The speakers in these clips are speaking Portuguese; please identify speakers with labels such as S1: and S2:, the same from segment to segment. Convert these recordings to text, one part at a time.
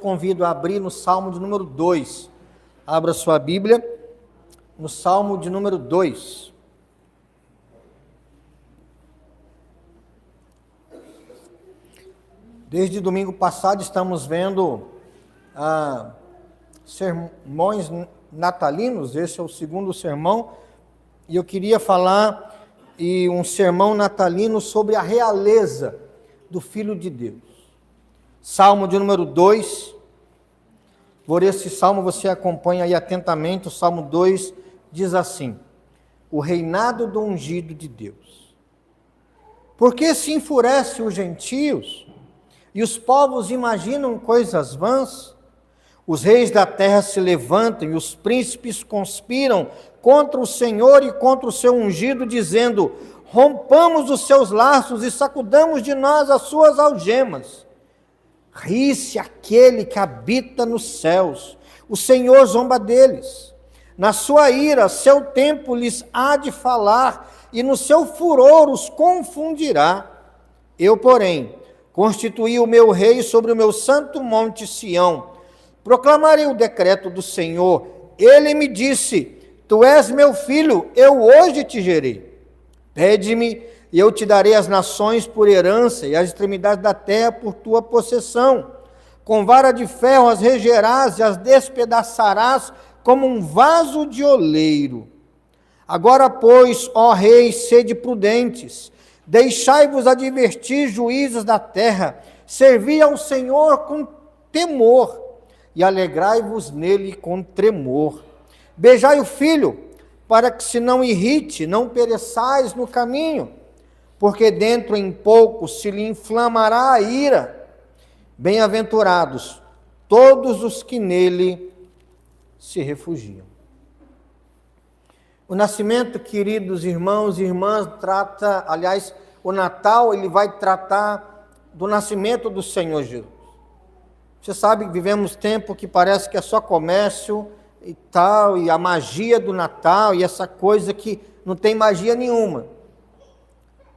S1: convido a abrir no Salmo de número 2. Abra sua Bíblia no Salmo de número 2. Desde domingo passado estamos vendo sermões natalinos. Esse é o segundo sermão, e eu queria falar um sermão natalino sobre a realeza do Filho de Deus. Salmo de número 2, por esse salmo você acompanha aí atentamente. O Salmo 2 diz assim: o reinado do ungido de Deus. Porque se enfurece os gentios, e os povos imaginam coisas vãs? Os reis da terra se levantam, e os príncipes conspiram contra o Senhor e contra o seu ungido, dizendo: rompamos os seus laços e sacudamos de nós as suas algemas. Ri-se aquele que habita nos céus, o Senhor zomba deles. Na sua ira, seu tempo lhes há de falar, e no seu furor os confundirá. Eu, porém, constituí o meu rei sobre o meu santo monte Sião. Proclamarei o decreto do Senhor. Ele me disse: tu és meu filho, eu hoje te gerei. Pede-me, e eu te darei as nações por herança, e as extremidades da terra por tua possessão. Com vara de ferro as regerás, e as despedaçarás como um vaso de oleiro. Agora, pois, ó reis, sede prudentes, deixai-vos advertir, juízes da terra, servi ao Senhor com temor, e alegrai-vos nele com tremor. Beijai o filho, para que se não irrite, não pereçais no caminho, porque dentro em pouco se lhe inflamará a ira. Bem-aventurados todos os que nele se refugiam. O nascimento, queridos irmãos e irmãs, o Natal, ele vai tratar do nascimento do Senhor Jesus. Você sabe que vivemos tempo que parece que é só comércio e tal, e a magia do Natal, e essa coisa que não tem magia nenhuma.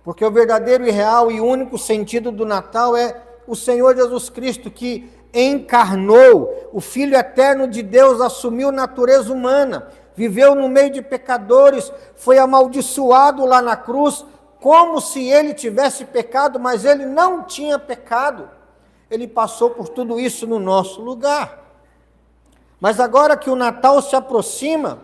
S1: Porque o verdadeiro e real e único sentido do Natal é o Senhor Jesus Cristo, que encarnou, o Filho eterno de Deus, assumiu natureza humana, viveu no meio de pecadores, foi amaldiçoado lá na cruz, como se ele tivesse pecado, mas ele não tinha pecado. Ele passou por tudo isso no nosso lugar. Mas agora que o Natal se aproxima,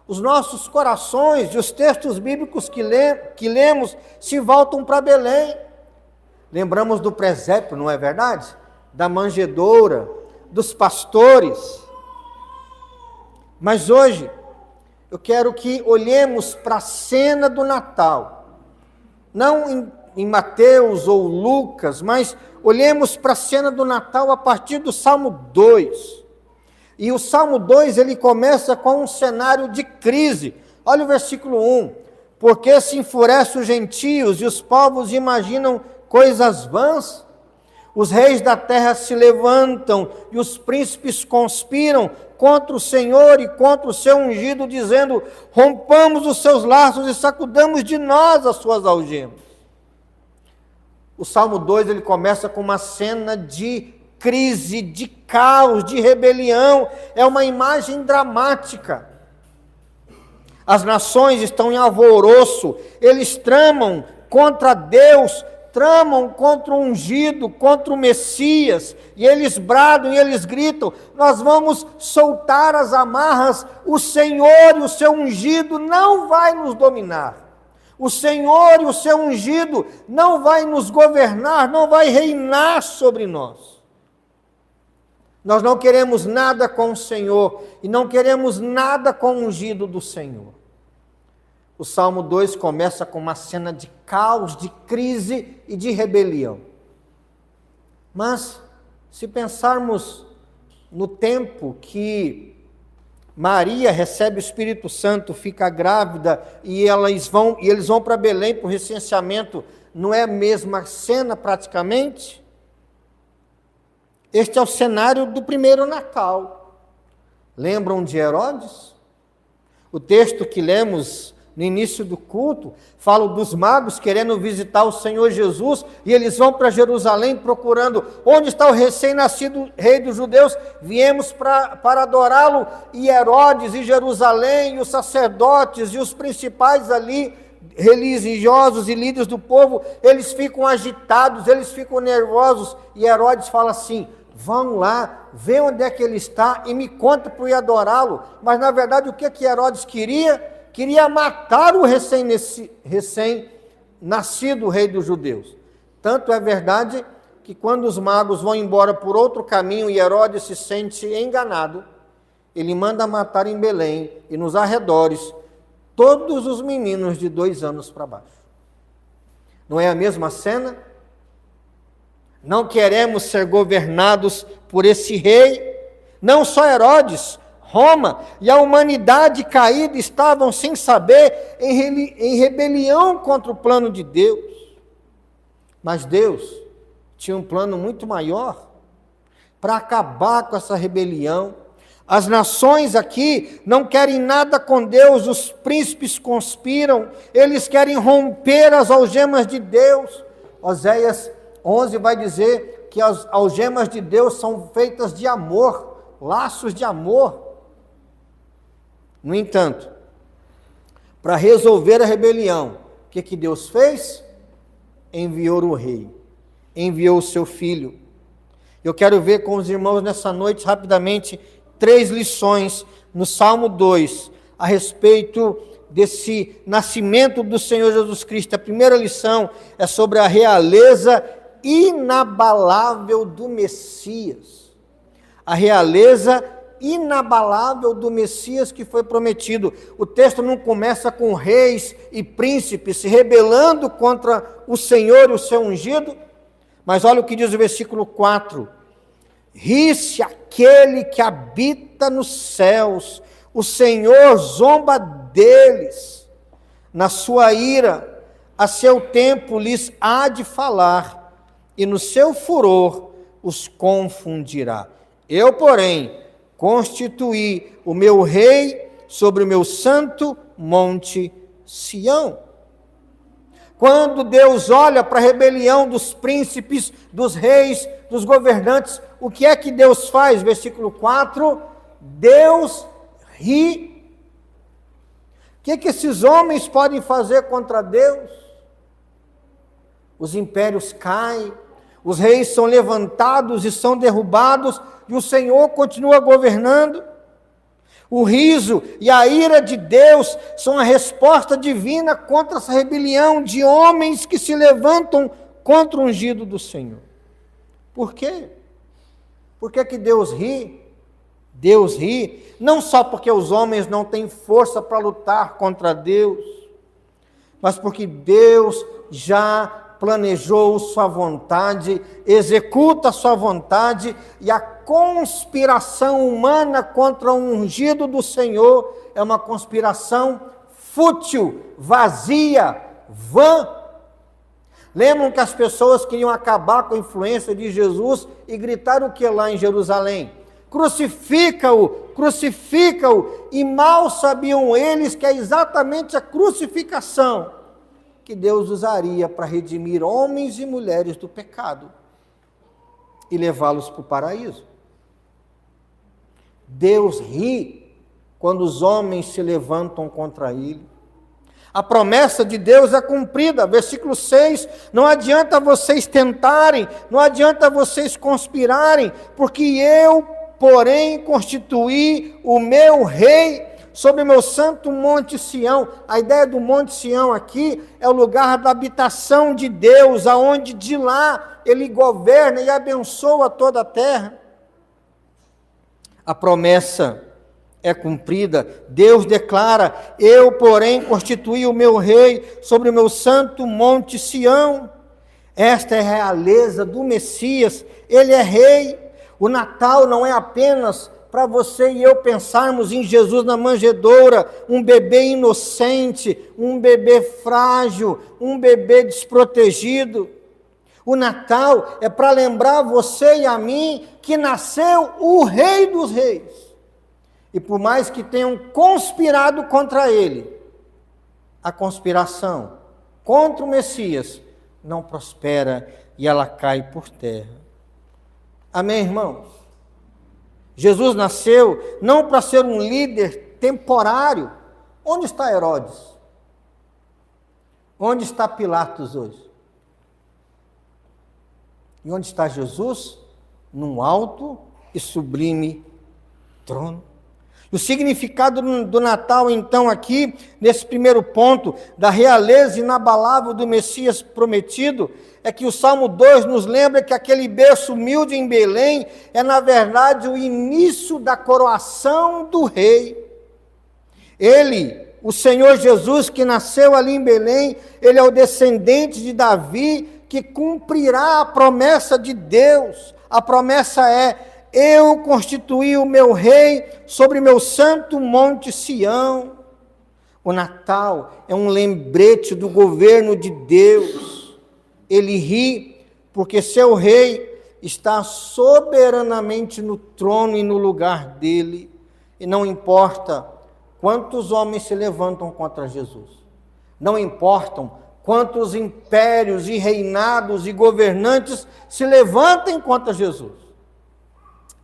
S1: os nossos corações e os textos bíblicos que lemos se voltam para Belém. Lembramos do presépio, não é verdade? Da manjedoura, dos pastores. Mas hoje, eu quero que olhemos para a cena do Natal. Não em Mateus ou Lucas, mas olhemos para a cena do Natal a partir do Salmo 2. E o Salmo 2, ele começa com um cenário de crise. Olha o versículo 1. Porque se enfurece os gentios e os povos imaginam coisas vãs? Os reis da terra se levantam e os príncipes conspiram contra o Senhor e contra o seu ungido, dizendo: rompamos os seus laços e sacudamos de nós as suas algemas. O Salmo 2, ele começa com uma cena de crise, de caos, de rebelião. É uma imagem dramática. As nações estão em alvoroço, eles tramam contra Deus, tramam contra o ungido, contra o Messias, e eles bradam e eles gritam: nós vamos soltar as amarras, o Senhor e o seu ungido não vai nos dominar. O Senhor e o seu ungido não vai nos governar, não vai reinar sobre nós. Nós não queremos nada com o Senhor e não queremos nada com o ungido do Senhor. O Salmo 2 começa com uma cena de caos, de crise e de rebelião. Mas, se pensarmos no tempo que Maria recebe o Espírito Santo, fica grávida e eles vão para Belém para o recenseamento, não é a mesma cena praticamente? Este é o cenário do primeiro Natal. Lembram de Herodes? O texto que lemos no início do culto, falo dos magos querendo visitar o Senhor Jesus, e eles vão para Jerusalém procurando onde está o recém-nascido rei dos judeus. Viemos para adorá-lo, e Herodes e Jerusalém, e os sacerdotes e os principais ali, religiosos e líderes do povo, eles ficam agitados, eles ficam nervosos, e Herodes fala assim: vão lá, vê onde é que ele está e me conta para eu ir adorá-lo. Mas na verdade o que Herodes queria? Queria matar o recém-nascido rei dos judeus. Tanto é verdade que quando os magos vão embora por outro caminho e Herodes se sente enganado, ele manda matar em Belém e nos arredores todos os meninos de 2 anos para baixo. Não é a mesma cena? Não queremos ser governados por esse rei. Não só Herodes, Roma e a humanidade caída estavam sem saber em rebelião contra o plano de Deus. Mas Deus tinha um plano muito maior para acabar com essa rebelião. As nações aqui não querem nada com Deus, os príncipes conspiram, eles querem romper as algemas de Deus. Oséias 11 vai dizer que as algemas de Deus são feitas de amor, laços de amor. No entanto, para resolver a rebelião, o que Deus fez? Enviou o rei, enviou o seu filho. Eu quero ver com os irmãos nessa noite, rapidamente, 3 lições no Salmo 2, a respeito desse nascimento do Senhor Jesus Cristo. A primeira lição é sobre a realeza inabalável do Messias. A realeza inabalável do Messias que foi prometido. O texto não começa com reis e príncipes se rebelando contra o Senhor e o seu ungido, mas olha o que diz o versículo 4. Ri-se aquele que habita nos céus, o Senhor zomba deles. Na sua ira, a seu tempo lhes há de falar, e no seu furor os confundirá. Eu, porém, constituí o meu rei sobre o meu santo monte Sião. Quando Deus olha para a rebelião dos príncipes, dos reis, dos governantes, o que é que Deus faz? Versículo 4, Deus ri. O que é que esses homens podem fazer contra Deus? Os impérios caem, os reis são levantados e são derrubados, e o Senhor continua governando. O riso e a ira de Deus são a resposta divina contra essa rebelião de homens que se levantam contra o ungido do Senhor. Por quê? Por que Deus ri? Deus ri não só porque os homens não têm força para lutar contra Deus, mas porque Deus já planejou sua vontade, executa sua vontade, e a conspiração humana contra o ungido do Senhor é uma conspiração fútil, vazia, vã. Lembram que as pessoas queriam acabar com a influência de Jesus e gritaram o que lá em Jerusalém? Crucifica-o, crucifica-o, e mal sabiam eles que é exatamente a crucificação que Deus usaria para redimir homens e mulheres do pecado e levá-los para o paraíso. Deus ri quando os homens se levantam contra ele. A promessa de Deus é cumprida. Versículo 6, não adianta vocês tentarem, não adianta vocês conspirarem, porque eu, porém, constituí o meu rei sobre o meu santo monte Sião. A ideia do monte Sião aqui é o lugar da habitação de Deus, aonde de lá ele governa e abençoa toda a terra. A promessa é cumprida. Deus declara: eu, porém, constituí o meu rei sobre o meu santo monte Sião. Esta é a realeza do Messias, ele é rei. O Natal não é apenas para você e eu pensarmos em Jesus na manjedoura, um bebê inocente, um bebê frágil, um bebê desprotegido. O Natal é para lembrar você e a mim que nasceu o Rei dos Reis. E por mais que tenham conspirado contra ele, a conspiração contra o Messias não prospera e ela cai por terra. Amém, irmãos? Jesus nasceu não para ser um líder temporário. Onde está Herodes? Onde está Pilatos hoje? E onde está Jesus? Num alto e sublime trono. O significado do Natal, então, aqui, nesse primeiro ponto, da realeza inabalável do Messias prometido, é que o Salmo 2 nos lembra que aquele berço humilde em Belém é, na verdade, o início da coroação do rei. Ele, o Senhor Jesus, que nasceu ali em Belém, ele é o descendente de Davi, que cumprirá a promessa de Deus. A promessa é: eu constituí o meu rei sobre meu santo monte Sião. O Natal é um lembrete do governo de Deus. Ele ri porque seu rei está soberanamente no trono e no lugar dele. E não importa quantos homens se levantam contra Jesus. Não importam quantos impérios e reinados e governantes se levantem contra Jesus.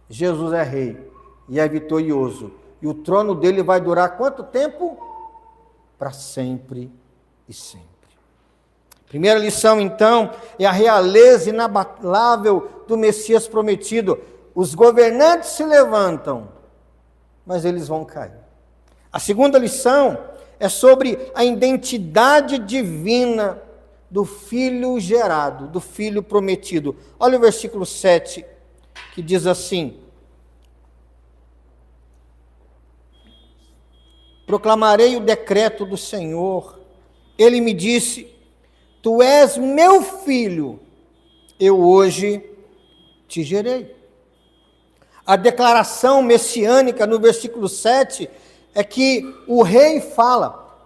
S1: Jesus é rei e é vitorioso. E o trono dele vai durar quanto tempo? Para sempre e sempre. Primeira lição, então, é a realeza inabalável do Messias prometido. Os governantes se levantam, mas eles vão cair. A segunda lição é sobre a identidade divina do Filho gerado, do Filho prometido. Olha o versículo 7, que diz assim: proclamarei o decreto do Senhor. Ele me disse: tu és meu filho, eu hoje te gerei. A declaração messiânica no versículo 7 é que o rei fala.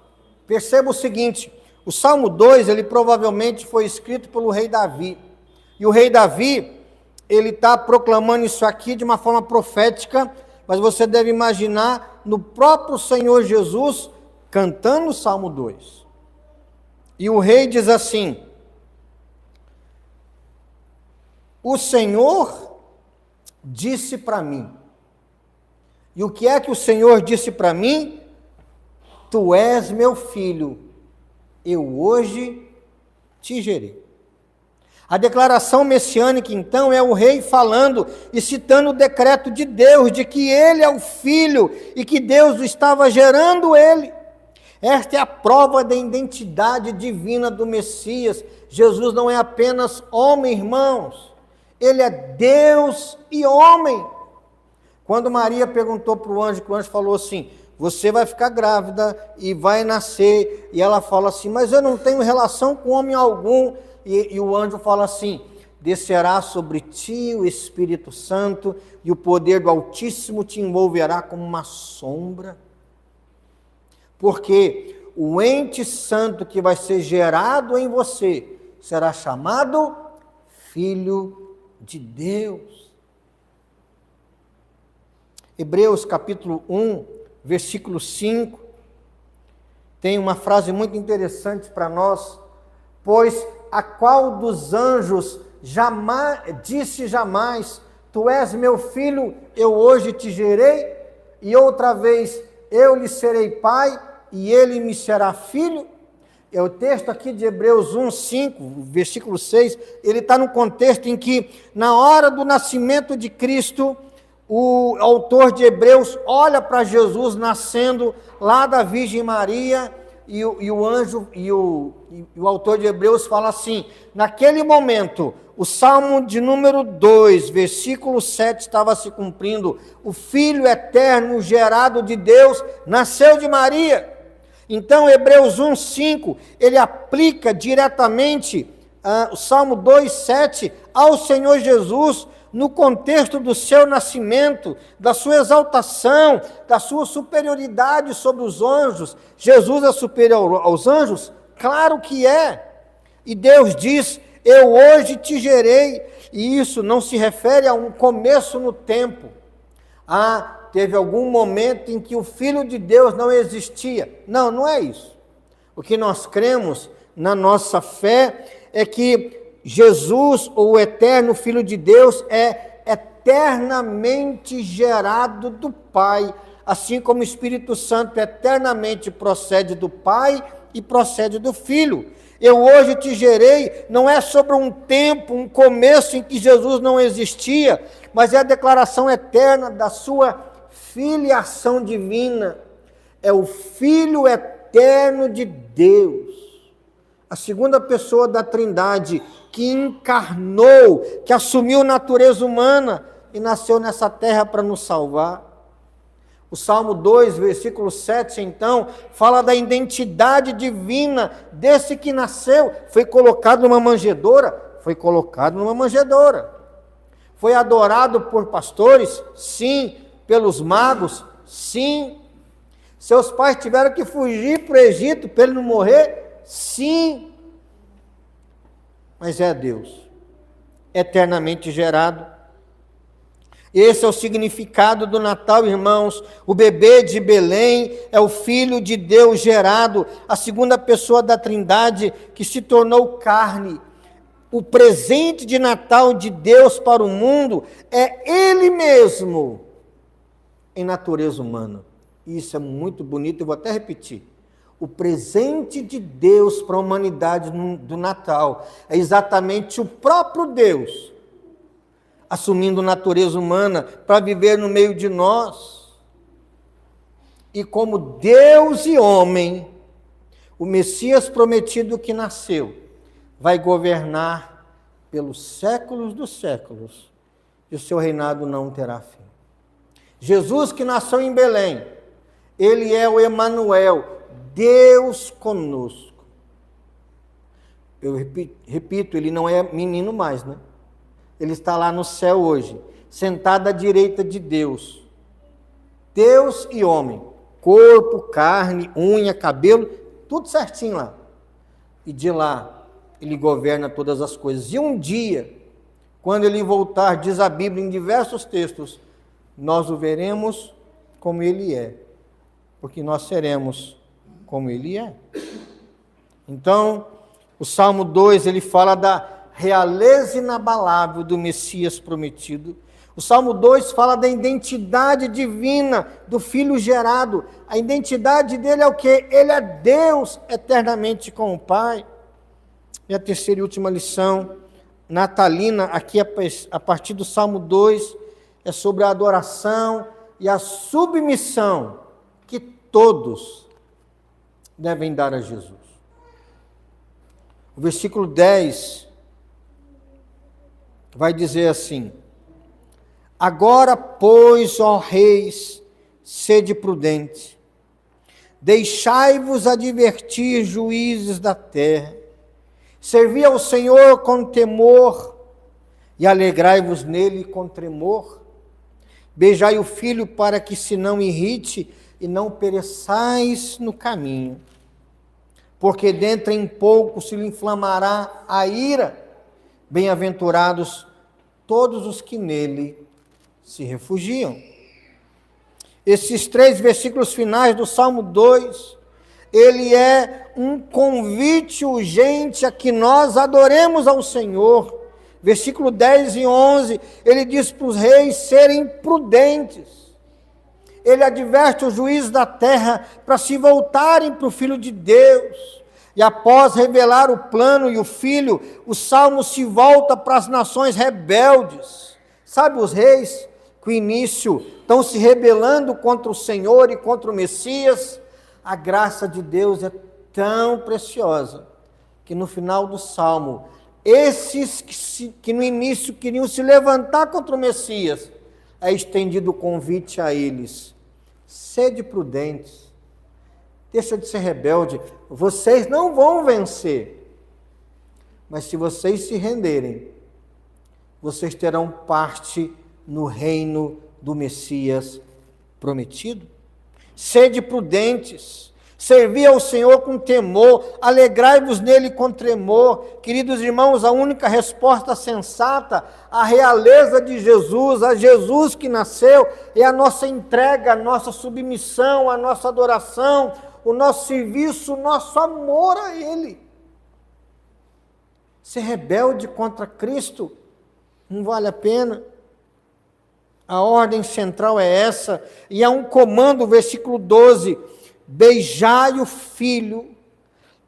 S1: Perceba o seguinte: o Salmo 2, ele provavelmente foi escrito pelo rei Davi. E o rei Davi, ele está proclamando isso aqui de uma forma profética, mas você deve imaginar no próprio Senhor Jesus cantando o Salmo 2. E o rei diz assim: o Senhor disse para mim. E o que é que o Senhor disse para mim? Tu és meu filho, eu hoje te gerei. A declaração messiânica, então, é o rei falando e citando o decreto de Deus, de que ele é o filho e que Deus estava gerando ele. Esta é a prova da identidade divina do Messias. Jesus não é apenas homem, irmãos. Ele é Deus e homem. Quando Maria perguntou para o anjo, que o anjo falou assim: você vai ficar grávida e vai nascer. E ela fala assim: mas eu não tenho relação com homem algum. E o anjo fala assim: descerá sobre ti o Espírito Santo e o poder do Altíssimo te envolverá como uma sombra. Porque o ente santo que vai ser gerado em você será chamado Filho de Deus. Hebreus capítulo 1, versículo 5, tem uma frase muito interessante para nós. Pois a qual dos anjos disse jamais, tu és meu filho, eu hoje te gerei, e outra vez eu lhe serei pai, e ele me será filho? É o texto aqui de Hebreus 1, 5, versículo 6, ele está no contexto em que, na hora do nascimento de Cristo, o autor de Hebreus olha para Jesus nascendo lá da Virgem Maria, e o anjo, e o autor de Hebreus fala assim: naquele momento, o Salmo de número 2, versículo 7 estava se cumprindo, o Filho eterno gerado de Deus nasceu de Maria. Então, Hebreus 1, 5, ele aplica diretamente o Salmo 2, 7 ao Senhor Jesus, no contexto do seu nascimento, da sua exaltação, da sua superioridade sobre os anjos. Jesus é superior aos anjos? Claro que é. E Deus diz: eu hoje te gerei. E isso não se refere a um começo no tempo. Teve algum momento em que o Filho de Deus não existia. Não, não é isso. O que nós cremos na nossa fé é que Jesus, ou o eterno Filho de Deus, é eternamente gerado do Pai, assim como o Espírito Santo eternamente procede do Pai e procede do Filho. Eu hoje te gerei, não é sobre um tempo, um começo em que Jesus não existia, mas é a declaração eterna da sua filiação divina. É o Filho eterno de Deus, a segunda pessoa da Trindade, que encarnou, que assumiu natureza humana e nasceu nessa terra para nos salvar. O Salmo 2, versículo 7, então, fala da identidade divina desse que nasceu. Foi colocado numa manjedoura? Foi colocado numa manjedoura. Foi adorado por pastores? Sim. Pelos magos? Sim. Seus pais tiveram que fugir para o Egito para ele não morrer? Sim. Mas é Deus, eternamente gerado. Esse é o significado do Natal, irmãos. O bebê de Belém é o Filho de Deus gerado, a segunda pessoa da Trindade que se tornou carne. O presente de Natal de Deus para o mundo é Ele mesmo, em natureza humana. Isso é muito bonito, eu vou até repetir. O presente de Deus para a humanidade do Natal é exatamente o próprio Deus assumindo natureza humana para viver no meio de nós. E como Deus e homem, o Messias prometido que nasceu, vai governar pelos séculos dos séculos, e o seu reinado não terá fim. Jesus que nasceu em Belém, ele é o Emanuel, Deus conosco. Eu repito, ele não é menino mais, né? Ele está lá no céu hoje, sentado à direita de Deus. Deus e homem, corpo, carne, unha, cabelo, tudo certinho lá. E de lá, ele governa todas as coisas. E um dia, quando ele voltar, diz a Bíblia em diversos textos, nós o veremos como ele é, porque nós seremos como ele é. Então, o Salmo 2, ele fala da realeza inabalável do Messias prometido. O Salmo 2 fala da identidade divina do Filho gerado. A identidade dele é o quê? Ele é Deus eternamente com o Pai. E a terceira e última lição natalina, aqui a partir do Salmo 2, é sobre a adoração e a submissão que todos devem dar a Jesus. O versículo 10 vai dizer assim: agora, pois, ó reis, sede prudente, deixai-vos advertir, juízes da terra, servi ao Senhor com temor e alegrai-vos nele com tremor. Beijai o filho para que se não irrite e não pereçais no caminho, porque dentro em pouco se lhe inflamará a ira. Bem-aventurados todos os que nele se refugiam. Esses 3 versículos finais do Salmo 2, ele é um convite urgente a que nós adoremos ao Senhor. Versículo 10 e 11, ele diz para os reis serem prudentes. Ele adverte os juízes da terra para se voltarem para o Filho de Deus. E após revelar o plano e o Filho, o Salmo se volta para as nações rebeldes. Sabe, os reis que no início estão se rebelando contra o Senhor e contra o Messias? A graça de Deus é tão preciosa que no final do Salmo, esses que no início queriam se levantar contra o Messias, é estendido o convite a eles: sede prudentes, deixa de ser rebelde, vocês não vão vencer, mas se vocês se renderem, vocês terão parte no reino do Messias prometido. Sede prudentes, servi ao Senhor com temor, alegrai-vos nele com tremor. Queridos irmãos, a única resposta sensata à realeza de Jesus, a Jesus que nasceu, é a nossa entrega, a nossa submissão, a nossa adoração. o nosso serviço, o nosso amor a Ele. Ser rebelde contra Cristo não vale a pena. A ordem central é essa, e há um comando, versículo 12: beijai o filho,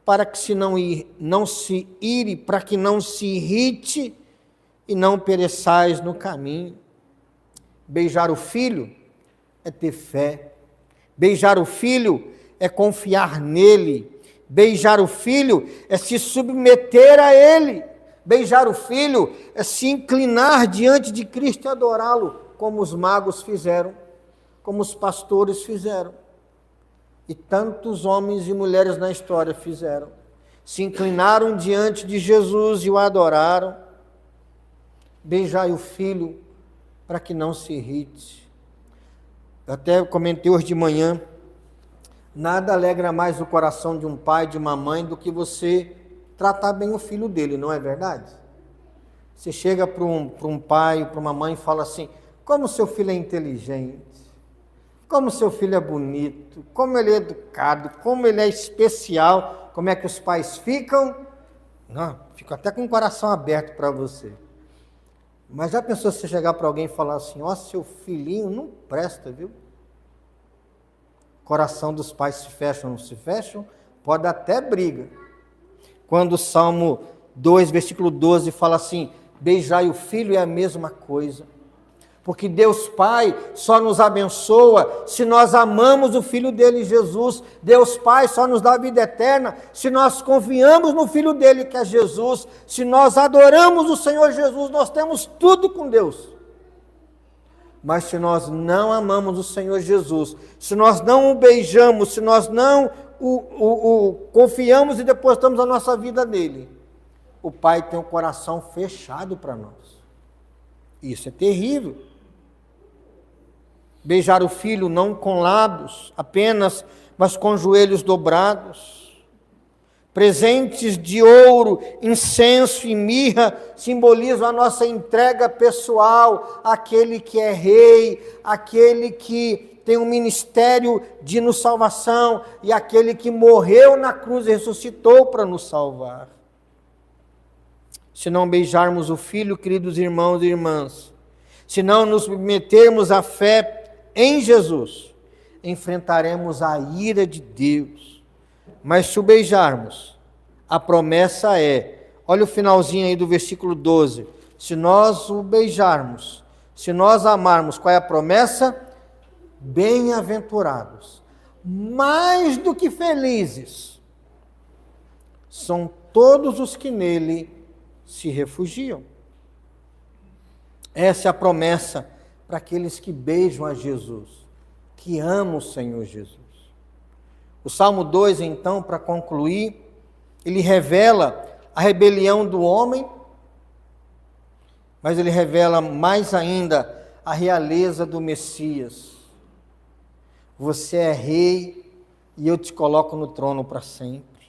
S1: para que não se ire, para que não se irrite e não pereçais no caminho. Beijar o filho é ter fé. Beijar o filho é confiar nele. Beijar o filho é se submeter a ele. Beijar o filho é se inclinar diante de Cristo e adorá-lo, como os magos fizeram, como os pastores fizeram. E tantos homens e mulheres na história fizeram. Se inclinaram diante de Jesus e o adoraram. Beijai o filho para que não se irrite. Eu até comentei hoje de manhã, nada alegra mais o coração de um pai, de uma mãe, do que você tratar bem o filho dele, não é verdade? Você chega para um pai, para uma mãe e fala assim: como seu filho é inteligente, como seu filho é bonito, como ele é educado, como ele é especial. Como é que os pais ficam? Não, ficam até com o coração aberto para você. Mas já pensou se você chegar para alguém e falar assim: ó, seu filhinho não presta, viu? O coração dos pais se fecham, não se fecham? Pode dar até briga. Quando o Salmo 2, versículo 12 fala assim: beijai o filho, é a mesma coisa. Porque Deus Pai só nos abençoa se nós amamos o Filho dele, Jesus. Deus Pai só nos dá a vida eterna se nós confiamos no Filho dele, que é Jesus. Se nós adoramos o Senhor Jesus, nós temos tudo com Deus. Mas se nós não amamos o Senhor Jesus, se nós não o beijamos, se nós não o confiamos e depositamos a nossa vida nele, o Pai tem o coração fechado para nós. Isso é terrível. Beijar o filho não com lábios apenas, mas com joelhos dobrados. Presentes de ouro, incenso e mirra simbolizam a nossa entrega pessoal àquele que é rei, àquele que tem um ministério de nos salvação e àquele que morreu na cruz e ressuscitou para nos salvar. Se não beijarmos o filho, queridos irmãos e irmãs, se não nos metermos à fé em Jesus, enfrentaremos a ira de Deus. Mas se o beijarmos, a promessa é, olha o finalzinho aí do versículo 12, se nós o beijarmos, se nós amarmos, qual é a promessa? Bem-aventurados, mais do que felizes, são todos os que nele se refugiam. Essa é a promessa para aqueles que beijam a Jesus, que amam o Senhor Jesus. O Salmo 2, então, para concluir, ele revela a rebelião do homem, mas ele revela mais ainda a realeza do Messias. Você é rei e eu te coloco no trono para sempre.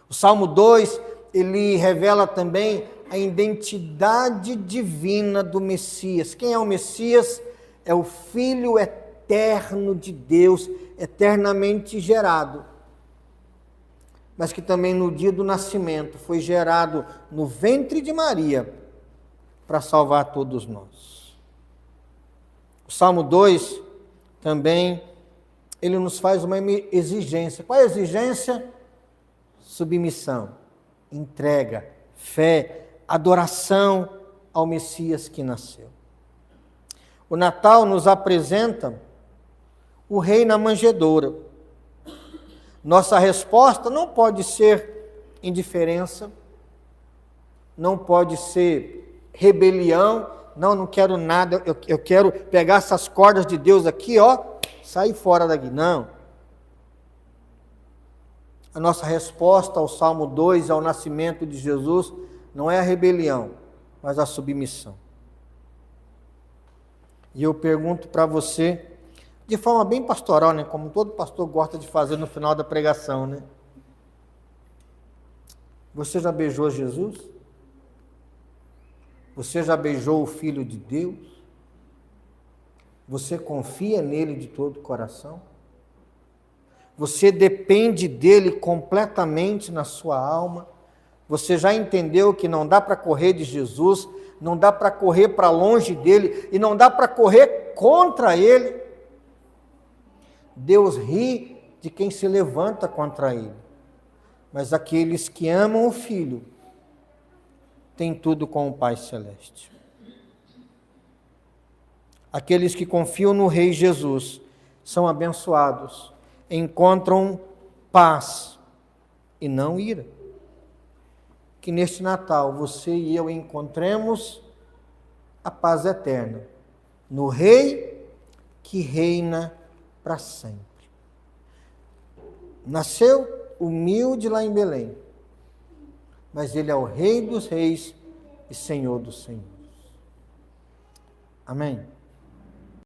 S1: O Salmo 2, ele revela também a identidade divina do Messias. Quem é o Messias? É o Filho eterno de Deus, eternamente gerado, mas que também no dia do nascimento foi gerado no ventre de Maria para salvar todos nós. O Salmo 2 também, ele nos faz uma exigência. Qual é a exigência? Submissão, entrega, fé, adoração ao Messias que nasceu. O Natal nos apresenta o rei na manjedoura. Nossa resposta não pode ser indiferença, não pode ser rebelião, não quero nada, eu quero pegar essas cordas de Deus aqui, sair fora daqui. Não. A nossa resposta ao Salmo 2, ao nascimento de Jesus, não é a rebelião, mas a submissão. E eu pergunto para você, de forma bem pastoral, né? Como todo pastor gosta de fazer no final da pregação, né? Você já beijou Jesus? Você já beijou o Filho de Deus? Você confia nele de todo o coração? Você depende dele completamente na sua alma. Você já entendeu que não dá para correr de Jesus, não dá para correr para longe dele e não dá para correr contra ele. Deus ri de quem se levanta contra ele. Mas aqueles que amam o Filho têm tudo com o Pai Celeste. Aqueles que confiam no Rei Jesus são abençoados, encontram paz e não ira. Que neste Natal você e eu encontremos a paz eterna no Rei que reina para sempre. Nasceu humilde lá em Belém, mas ele é o Rei dos Reis e Senhor dos Senhores. Amém?